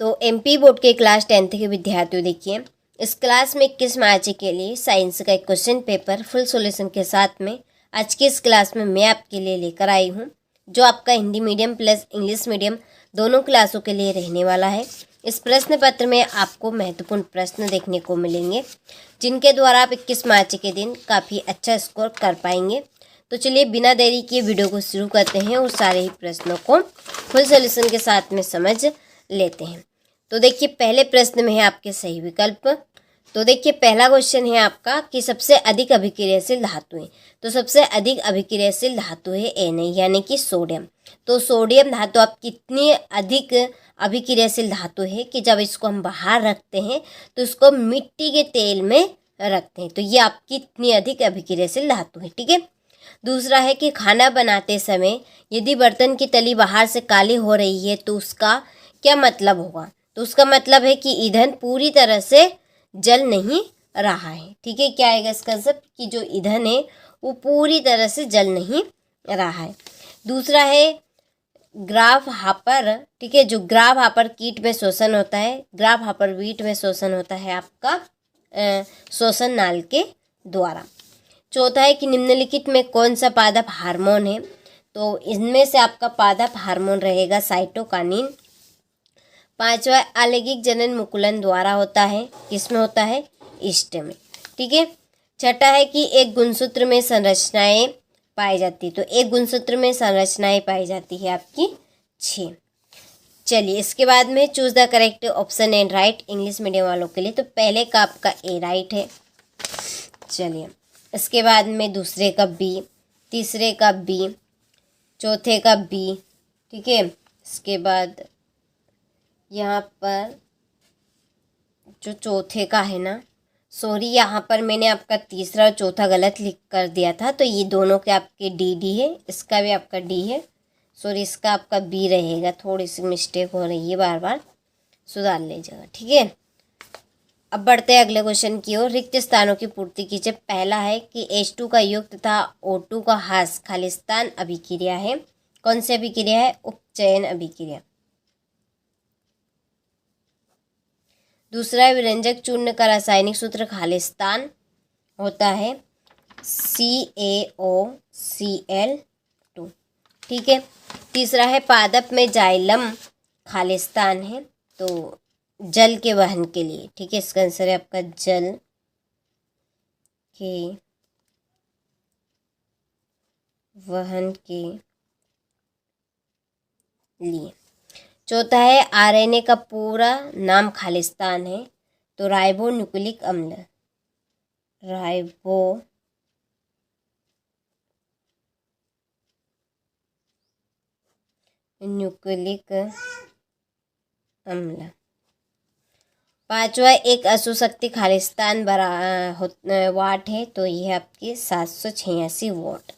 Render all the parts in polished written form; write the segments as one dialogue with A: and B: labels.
A: तो MP board के class 10th के विद्यार्थियों, देखिए इस क्लास में 21 मार्च के लिए साइंस का एक क्वेश्चन पेपर फुल सॉल्यूशन के साथ में आज की इस क्लास में मैं आपके लिए लेकर आई हूँ, जो आपका Hindi medium plus English medium दोनों क्लासों के लिए रहने वाला है। इस प्रश्न पत्र में आपको महत्वपूर्ण प्रश्न देखने को मिलेंगे, जिनके द्वारा आप 21 मार्च के दिन काफ़ी अच्छा स्कोर कर पाएंगे। तो चलिए बिना देरी किए वीडियो को शुरू करते हैं और सारे ही प्रश्नों को फुल सॉल्यूशन के साथ में समझ लेते हैं। तो देखिए पहले प्रश्न में है आपके सही विकल्प। तो देखिए पहला क्वेश्चन है आपका कि सबसे अधिक अभिक्रियाशील धातु है। तो सबसे अधिक अभिक्रियाशील धातु है Na, यानी कि सोडियम। तो सोडियम धातु आप कितनी अधिक अभिक्रियाशील धातु है कि जब इसको हम बाहर रखते हैं तो इसको मिट्टी के तेल में रखते हैं। तो ये आपकी इतनी अधिक अभिक्रियाशील धातु है, ठीक है। दूसरा है कि खाना बनाते समय यदि बर्तन की तली बाहर से काली हो रही है तो उसका क्या मतलब होगा। तो उसका मतलब है कि ईंधन पूरी तरह से जल नहीं रहा है, ठीक है। क्या आएगा इसका आंसर कि जो ईंधन है वो पूरी तरह से जल नहीं रहा है। दूसरा है ग्राफ हापर, ठीक है। जो ग्राफ हापर कीट में शोषण होता है, ग्राफ हापर वीट में शोषण होता है आपका शोषण नाल के द्वारा। चौथा है कि निम्नलिखित में कौन सा पादप हार्मोन है। तो इनमें से आपका पादप हार्मोन रहेगा साइटोकानिन। पांचवा आलैंगिक जनन मुकुलन द्वारा होता है, किसमें होता है, ईस्ट में, ठीक है। छठा है कि एक गुणसूत्र में संरचनाएं पाई जाती, तो एक गुणसूत्र में संरचनाएं पाई जाती है आपकी 6। चलिए इसके बाद में choose the correct option and right English medium वालों के लिए। तो पहले का आपका ए राइट है। चलिए इसके बाद में दूसरे का बी, तीसरे का बी, चौथे का बी, ठीक है। इसके बाद यहाँ पर जो चौथे का है ना, सॉरी यहाँ पर मैंने आपका तीसरा और चौथा गलत लिख कर दिया था। तो ये दोनों के आपके डी है, इसका भी आपका डी है, सॉरी इसका आपका बी रहेगा। थोड़ी सी मिस्टेक हो रही है, बार बार सुधार लीजिएगा, ठीक है। अब बढ़ते हैं अगले क्वेश्चन की ओर। रिक्त स्थानों की पूर्ति कीजिए। पहला है कि H2 का योग तथा O2 का ह्रास खालिस्तान अभिक्रिया है। कौन सी अभिक्रिया है, उपचयन अभिक्रिया। दूसरा है विरंजक चूर्ण का रासायनिक सूत्र खालिस्तान होता है CaOCl2, ठीक है। तीसरा है पादप में जाइलम खालिस्तान है, तो जल के वहन के लिए, ठीक है। इसका आंसर है आपका जल के वहन के लिए। चौथा है आरएनए का पूरा नाम खालिस्तान है, तो राइबो न्यूक्लिक अम्ल, राइबो न्यूक्लिक अम्ल। पांचवा एक अशुशक्ति खालिस्तान वाट है, तो यह आपकी 786 वाट,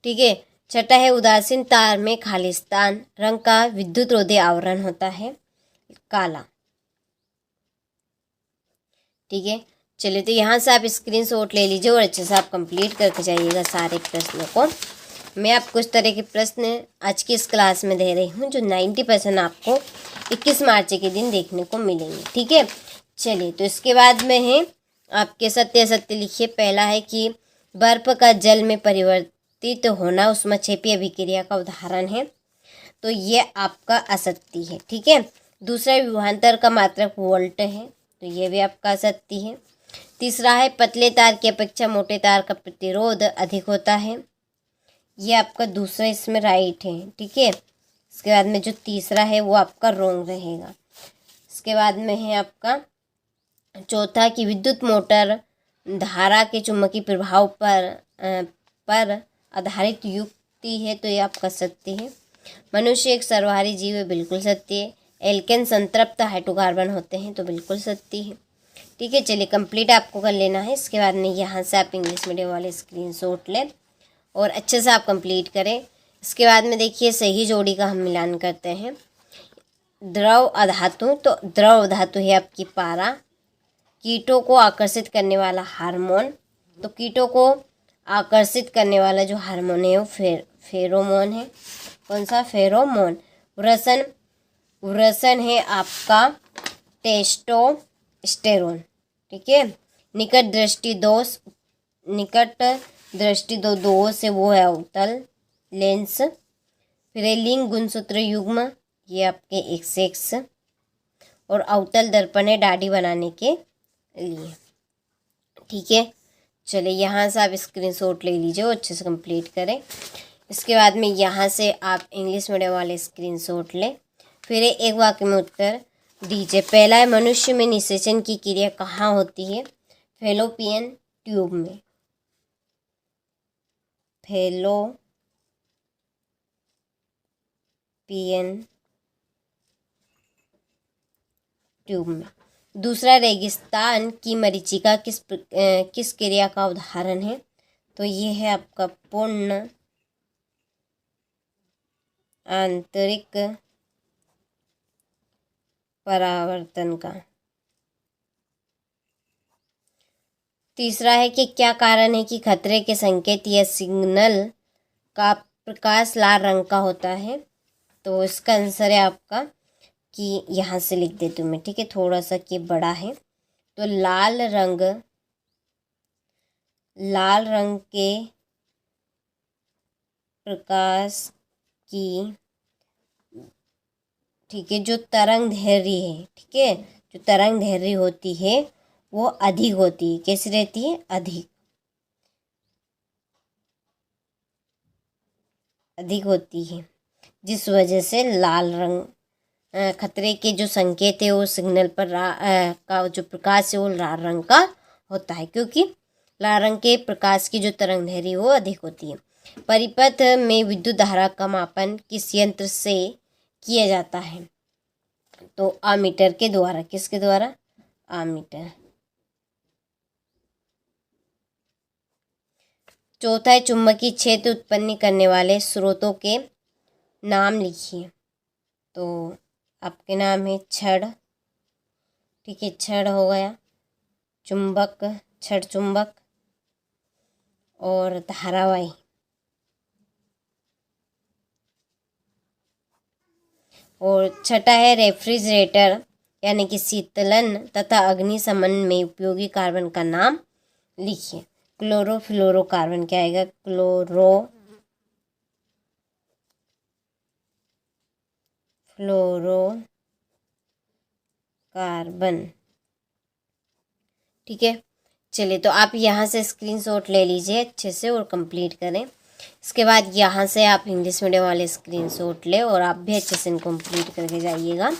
A: ठीक है। छठा है उदासीन तार में खालिस्तान रंग का विद्युत रोधी आवरण होता है काला, ठीक है। चलिए तो यहाँ से आप स्क्रीनशॉट ले लीजिए और अच्छे से आप कंप्लीट करके जाइएगा सारे प्रश्नों को। मैं आपको इस तरह के प्रश्न आज की इस क्लास में दे रही हूँ जो 90% आपको 21 मार्च के दिन देखने को मिलेंगे, ठीक है। चलिए तो इसके बाद में है आपके सत्य असत्य लिखिए। पहला है कि बर्फ का जल में परिवर्तित होना उष्माक्षेपीय अभिक्रिया का उदाहरण है, तो ये आपका असत्य है, ठीक है। दूसरा विभवांतर का मात्रक वोल्ट है, तो ये भी आपका असत्य है। तीसरा है पतले तार की अपेक्षा मोटे तार का प्रतिरोध अधिक होता है, ये आपका दूसरा इसमें राइट है, ठीक है। इसके बाद में जो तीसरा है वो आपका रॉन्ग रहेगा। इसके बाद में है आपका चौथा कि विद्युत मोटर धारा के चुंबकीय प्रभाव पर आधारित युक्ति है, तो ये आपका सत्य है। मनुष्य एक सर्वहारी जीव है, बिल्कुल सत्य है। एल्केन संतृप्त हाइड्रोकार्बन होते हैं, तो बिल्कुल सत्य है, ठीक है। चलिए कंप्लीट आपको कर लेना है। इसके बाद में यहाँ से आप इंग्लिश मीडियम वाले स्क्रीनशॉट लें और अच्छे से आप कंप्लीट करें। इसके बाद में देखिए सही जोड़ी का हम मिलान करते हैं। द्रव अधातु, तो द्रव धातु है आपकी पारा। कीटों को आकर्षित करने वाला हार्मोन, तो कीटों को आकर्षित करने वाला जो हार्मोन है वो फेरोमोन है। कौन सा, फेरोमोन। वृषण वृषण है आपका टेस्टोस्टेरोन। ठीक है। निकट दृष्टि दो दोष से वो है अवतल लेंस। फिर है लिंग गुणसूत्र युग्म, ये आपके XX। और अवतल दर्पण है दाढ़ी बनाने के लिए। ठीक है। चलिए यहाँ से आप स्क्रीनशॉट ले लीजिए और अच्छे से कंप्लीट करें। इसके बाद में यहाँ से आप इंग्लिश मीडियम वाले स्क्रीनशॉट लें। फिर एक वाक्य में उत्तर दीजिए। पहला है मनुष्य में निषेचन की क्रिया कहाँ होती है? फैलोपियन ट्यूब में। फैलोपियन ट्यूब में। दूसरा, रेगिस्तान की मरीचिका किस क्रिया का उदाहरण है? तो ये है आपका पूर्ण आंतरिक परावर्तन का। तीसरा है कि क्या कारण है कि खतरे के संकेत या सिग्नल का प्रकाश लाल रंग का होता है? तो इसका आंसर है आपका कि यहाँ से लिख देती हूँ मैं। ठीक है, थोड़ा सा कि बड़ा है। तो लाल रंग के प्रकाश की, ठीक है, जो तरंग दैर्घ्य है, ठीक है, जो तरंग दैर्घ्य होती है वो अधिक होती है। कैसी रहती है? अधिक होती है, जिस वजह से लाल रंग खतरे के जो संकेत है वो सिग्नल पर का जो प्रकाश है वो लाल रंग का होता है, क्योंकि लाल रंग के प्रकाश की जो तरंग दैर्घ्य वो अधिक होती है। परिपथ में विद्युत धारा का मापन किस यंत्र से किया जाता है? तो आमीटर के द्वारा। किसके द्वारा? आमीटर। चौथा है चुंबकीय क्षेत्र उत्पन्न करने वाले स्रोतों के नाम लिखिए। तो आपके नाम है छड़। ठीक है, छड़ हो गया, चुंबक, छड़ चुंबक, और धारावाही। और छठा है रेफ्रिजरेटर यानी कि शीतलन तथा अग्निशमन में उपयोगी कार्बन का नाम लिखिए। क्लोरोफ्लोरोकार्बन क्या आएगा? क्लोरोफ्लोरोकार्बन। ठीक है। चलिए, तो आप यहाँ से स्क्रीनशॉट ले लीजिए अच्छे से और कंप्लीट करें। इसके बाद यहाँ से आप इंग्लिश मीडियम वाले स्क्रीनशॉट ले और आप भी अच्छे से कंप्लीट करके जाइएगा।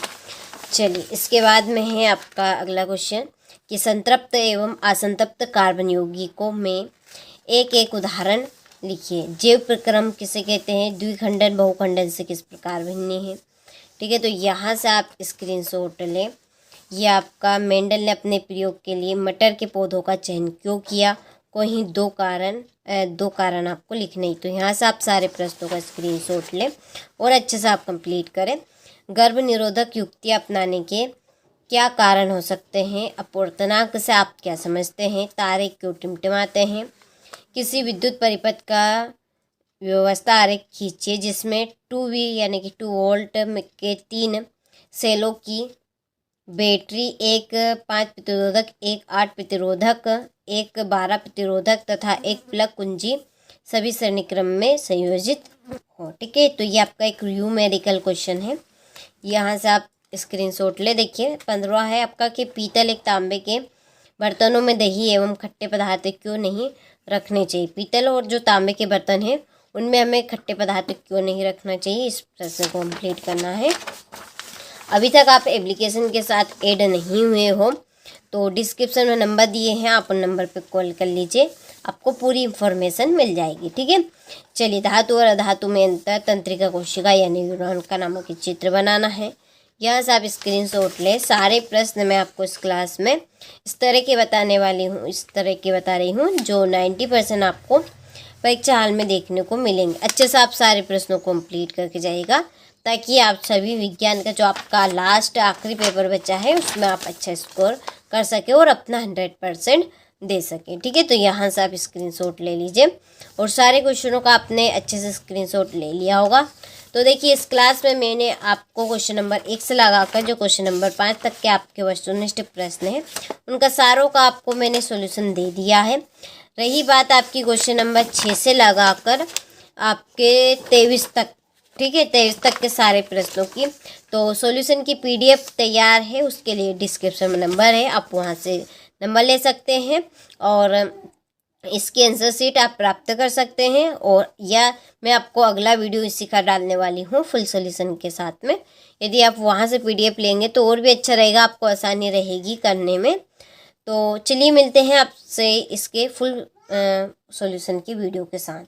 A: चलिए, इसके बाद में है आपका अगला क्वेश्चन कि संतृप्त एवं असंतृप्त कार्बन यौगिकों में एक उदाहरण लिखिए। जैव प्रक्रम किसे कहते हैं? द्विखंडन बहुखंडन से किस प्रकार भिन्न है? ठीक है, तो यहाँ से आप स्क्रीनशॉट लें। ये आपका मेंडल ने अपने प्रयोग के लिए मटर के पौधों का चयन क्यों किया? कोई दो कारण आपको लिखने ही। तो यहाँ से आप सारे प्रश्नों का स्क्रीनशॉट लें और अच्छे से आप कंप्लीट करें। गर्भ निरोधक युक्तियाँ अपनाने के क्या कारण हो सकते हैं? अपूर्णांक से आप क्या समझते हैं? तारे क्यों टिमटिमाते हैं? किसी विद्युत परिपथ का व्यवस्था आरेख खींचिए जिसमें 2V यानी कि 2 वोल्ट के 3 सेलों की बैटरी, एक 5 प्रतिरोधक, एक 8 प्रतिरोधक, एक 12 प्रतिरोधक तथा एक प्लग कुंजी सभी श्रेणी क्रम में संयोजित हो। ठीक है, तो ये आपका एक न्यूमेरिकल क्वेश्चन है। यहाँ से आप स्क्रीनशॉट ले। देखिए, 15 है आपका कि पीतल एक तांबे के बर्तनों में दही एवं खट्टे पदार्थ क्यों नहीं रखने चाहिए? पीतल और जो तांबे के बर्तन हैं उनमें हमें खट्टे पदार्थ क्यों नहीं रखना चाहिए? इस प्रश्न को कंप्लीट करना है। अभी तक आप एप्लीकेशन के साथ ऐड नहीं हुए हो तो डिस्क्रिप्शन में नंबर दिए हैं, आप उन नंबर पे कॉल कर लीजिए, आपको पूरी इन्फॉर्मेशन मिल जाएगी। ठीक है। चलिए, धातु और अधातु में अंतर, तंत्रिका कोशिका यानी न्यूरॉन का नामों के चित्र बनाना है। यहाँ से आप स्क्रीनशॉट लें। सारे प्रश्न मैं आपको इस क्लास में इस तरह के बता रही हूँ जो 90% आपको परीक्षा हाल में देखने को मिलेंगे। अच्छे से आप सारे प्रश्नों को कंप्लीट करके जाइएगा ताकि आप सभी विज्ञान का जो आपका लास्ट आखिरी पेपर बचा है उसमें आप अच्छा स्कोर कर सके और अपना 100% दे सकें। ठीक है, तो यहाँ से आप स्क्रीनशॉट ले लीजिए और सारे क्वेश्चनों का आपने अच्छे से स्क्रीनशॉट ले लिया होगा तो देखिए इस क्लास में मैंने आपको क्वेश्चन नंबर 1 से लगाकर जो क्वेश्चन नंबर 5 तक के आपके वस्तुनिष्ठ प्रश्न हैं उनका सारों का आपको मैंने सॉल्यूशन दे दिया है। रही बात आपकी क्वेश्चन नंबर 6 से लगाकर आपके 23 तक, ठीक है, 23 तक के सारे प्रश्नों की, तो सॉल्यूशन की PDF तैयार है, उसके लिए डिस्क्रिप्शन में नंबर है, आप वहाँ से नंबर ले सकते हैं और इसकी आंसर शीट आप प्राप्त कर सकते हैं। और या मैं आपको अगला वीडियो इसी का डालने वाली हूँ फुल सॉल्यूशन के साथ में। यदि आप वहाँ से PDF लेंगे तो और भी अच्छा रहेगा, आपको आसानी रहेगी करने में। तो चलिए मिलते हैं आपसे इसके फुल सॉल्यूशन की वीडियो के साथ।